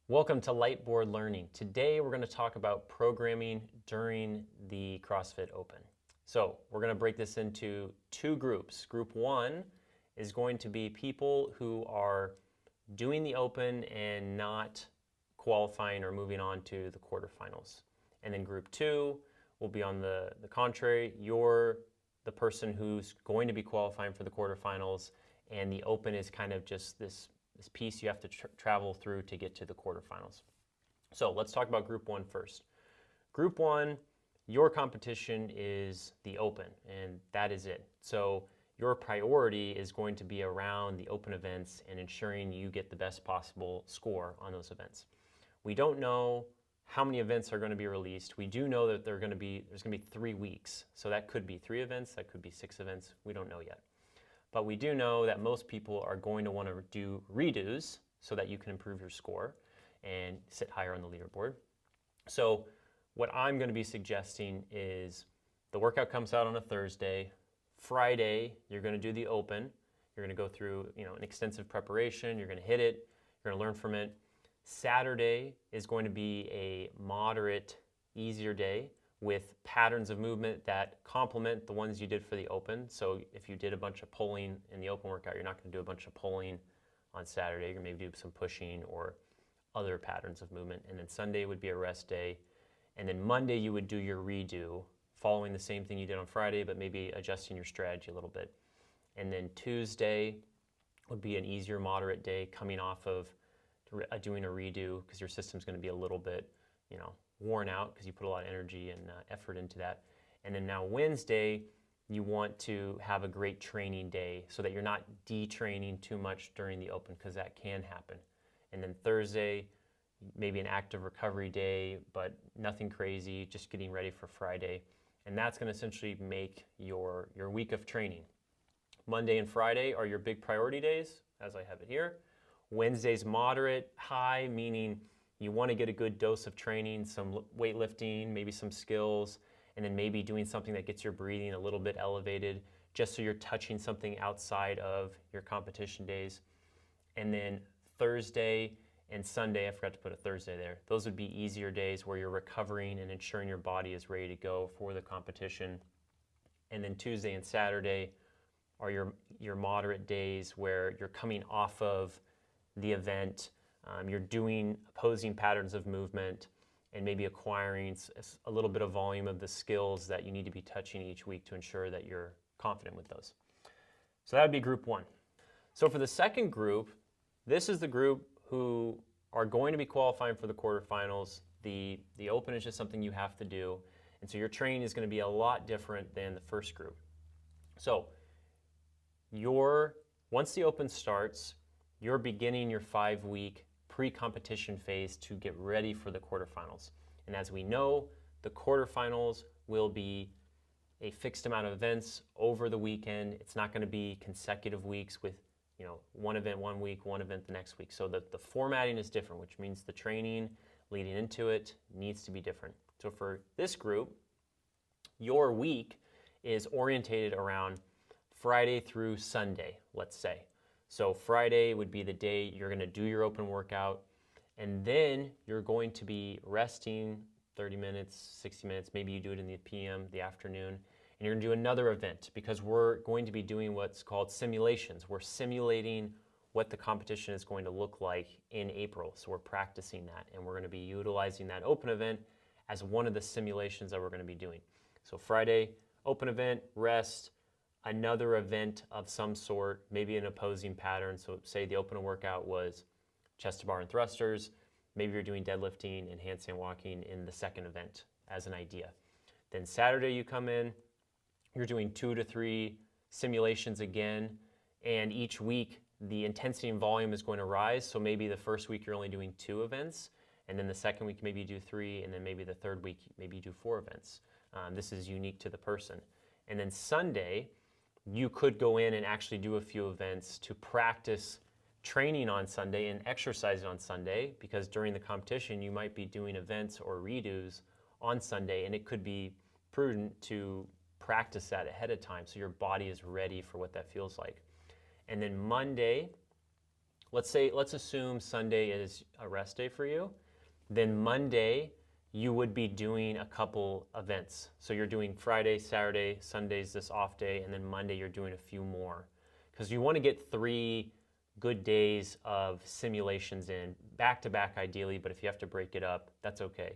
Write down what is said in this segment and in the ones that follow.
Welcome to Lightboard Learning. Today we're going to talk about programming during the CrossFit Open. So we're going to break this into two groups. Group one is going to be people who are doing the Open and not qualifying or moving on to the quarterfinals. And then group two will be on the contrary. You're the person who's going to be qualifying for the quarterfinals, and the Open is kind of just this piece you have to travel through to get to the quarterfinals. So let's talk about group one first. Group one, your competition is the Open, and that is it. So your priority is going to be around the Open events and ensuring you get the best possible score on those events. We don't know how many events are going to be released. We do know that there's going to be 3 weeks. So that could be 3 events, that could be 6 events. We don't know yet. But we do know that most people are going to want to do redos so that you can improve your score and sit higher on the leaderboard. So what I'm going to be suggesting is the workout comes out on a Thursday. Friday, you're going to do the Open. You're going to go through an extensive preparation. You're going to hit it. You're going to learn from it. Saturday is going to be a moderate, easier day with patterns of movement that complement the ones you did for the Open. So if you did a bunch of pulling in the Open workout, you're not going to do a bunch of pulling on Saturday. You're going to maybe do some pushing or other patterns of movement. And then Sunday would be a rest day. And then Monday you would do your redo, following the same thing you did on Friday, but maybe adjusting your strategy a little bit. And then Tuesday would be an easier, moderate day coming off of doing a redo, because your system's going to be a little bit, worn out because you put a lot of energy and effort into that. And then now Wednesday, you want to have a great training day so that you're not detraining too much during the Open, because that can happen. And then Thursday, maybe an active recovery day, but nothing crazy, just getting ready for Friday. And that's going to essentially make your week of training. Monday and Friday are your big priority days, as I have it here. Wednesday's moderate, high, meaning you want to get a good dose of training, some weightlifting, maybe some skills, and then maybe doing something that gets your breathing a little bit elevated, just so you're touching something outside of your competition days. And then Thursday and Sunday, I forgot to put a Thursday there, those would be easier days where you're recovering and ensuring your body is ready to go for the competition. And then Tuesday and Saturday are your moderate days where you're coming off of the event. You're doing opposing patterns of movement and maybe acquiring a little bit of volume of the skills that you need to be touching each week to ensure that you're confident with those. So that would be group one. So for the second group, this is the group who are going to be qualifying for the quarterfinals. The Open is just something you have to do. And so your training is going to be a lot different than the first group. So once the Open starts, you're beginning your 5-week pre-competition phase to get ready for the quarterfinals. And as we know, the quarterfinals will be a fixed amount of events over the weekend. It's not going to be consecutive weeks with one event one week, one event the next week. So the formatting is different, which means the training leading into it needs to be different. So for this group, your week is orientated around Friday through Sunday, let's say. So Friday would be the day you're going to do your Open workout, and then you're going to be resting 30 minutes, 60 minutes, maybe you do it in the PM, the afternoon, and you're going to do another event, because we're going to be doing what's called simulations. We're simulating what the competition is going to look like in April. So we're practicing that, and we're going to be utilizing that Open event as one of the simulations that we're going to be doing. So Friday, Open event, rest, another event of some sort, maybe an opposing pattern. So say the Open workout was chest to bar and thrusters, maybe you're doing deadlifting and handstand walking in the second event as an idea. Then Saturday you come in, you're doing 2 to 3 simulations again, and each week the intensity and volume is going to rise. So maybe the first week you're only doing 2 events, and then the second week maybe you do 3, and then maybe the third week maybe you do 4 events. This is unique to the person. And then Sunday, you could go in and actually do a few events to practice training on Sunday and exercising on Sunday, because during the competition you might be doing events or redos on Sunday, and it could be prudent to practice that ahead of time so your body is ready for what that feels like. And then Monday, let's assume Sunday is a rest day for you. Then Monday, you would be doing a couple events. So you're doing Friday, Saturday, Sunday's this off day, and then Monday you're doing a few more. Because you want to get 3 good days of simulations in, back to back ideally, but if you have to break it up, that's okay.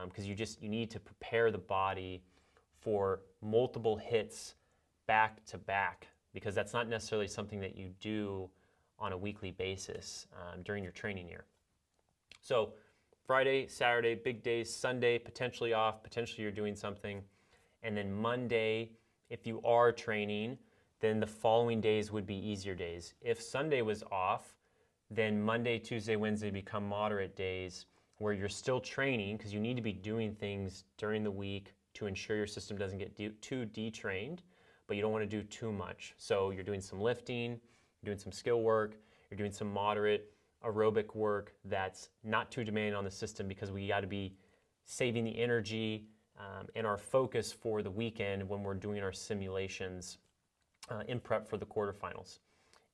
Because you need to prepare the body for multiple hits back to back, because that's not necessarily something that you do on a weekly basis during your training year. So Friday, Saturday, big days, Sunday, potentially off, potentially you're doing something. And then Monday, if you are training, then the following days would be easier days. If Sunday was off, then Monday, Tuesday, Wednesday become moderate days where you're still training, because you need to be doing things during the week to ensure your system doesn't get too detrained, but you don't want to do too much. So you're doing some lifting, you're doing some skill work, you're doing some moderate aerobic work that's not too demanding on the system, because we got to be saving the energy and our focus for the weekend when we're doing our simulations in prep for the quarterfinals.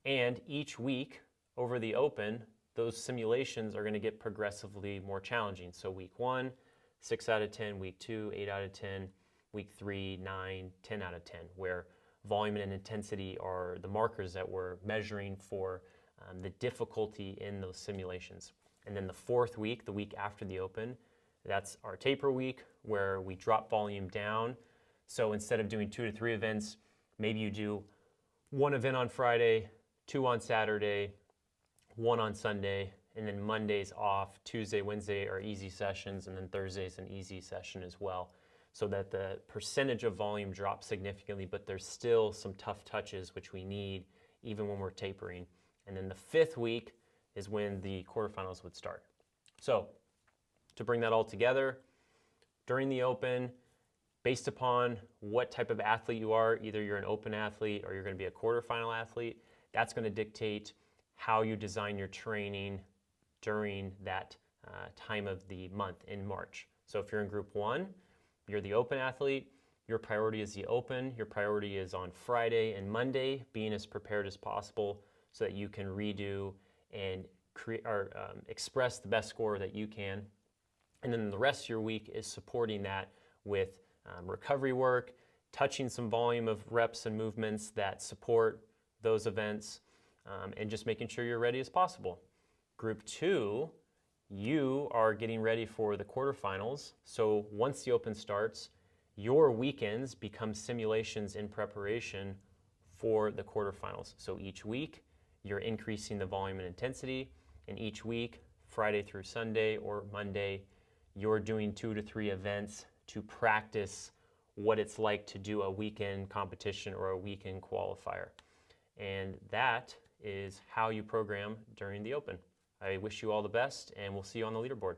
And each week over the Open, those simulations are going to get progressively more challenging. So week 1, 6 out of 10, week 2, 8 out of 10, week 3, 9, 10 out of 10, where volume and intensity are the markers that we're measuring for the difficulty in those simulations. And then the 4th week, the week after the Open, that's our taper week, where we drop volume down. So instead of doing 2 to 3 events, maybe you do 1 event on Friday, 2 on Saturday, 1 on Sunday, and then Monday's off. Tuesday, Wednesday are easy sessions, and then Thursday's an easy session as well, so that the percentage of volume drops significantly, but there's still some tough touches which we need even when we're tapering. And then the 5th week is when the quarterfinals would start. So to bring that all together, during the Open, based upon what type of athlete you are, either you're an Open athlete or you're going to be a quarterfinal athlete, that's going to dictate how you design your training during that time of the month in March. So if you're in Group 1, you're the Open athlete, your priority is the Open, your priority is on Friday and Monday, being as prepared as possible so that you can redo and express the best score that you can. And then the rest of your week is supporting that with recovery work, touching some volume of reps and movements that support those events, and just making sure you're ready as possible. Group 2, you are getting ready for the quarterfinals. So once the Open starts, your weekends become simulations in preparation for the quarterfinals. So each week, you're increasing the volume and intensity, and each week, Friday through Sunday or Monday, you're doing 2 to 3 events to practice what it's like to do a weekend competition or a weekend qualifier. And that is how you program during the Open. I wish you all the best, and we'll see you on the leaderboard.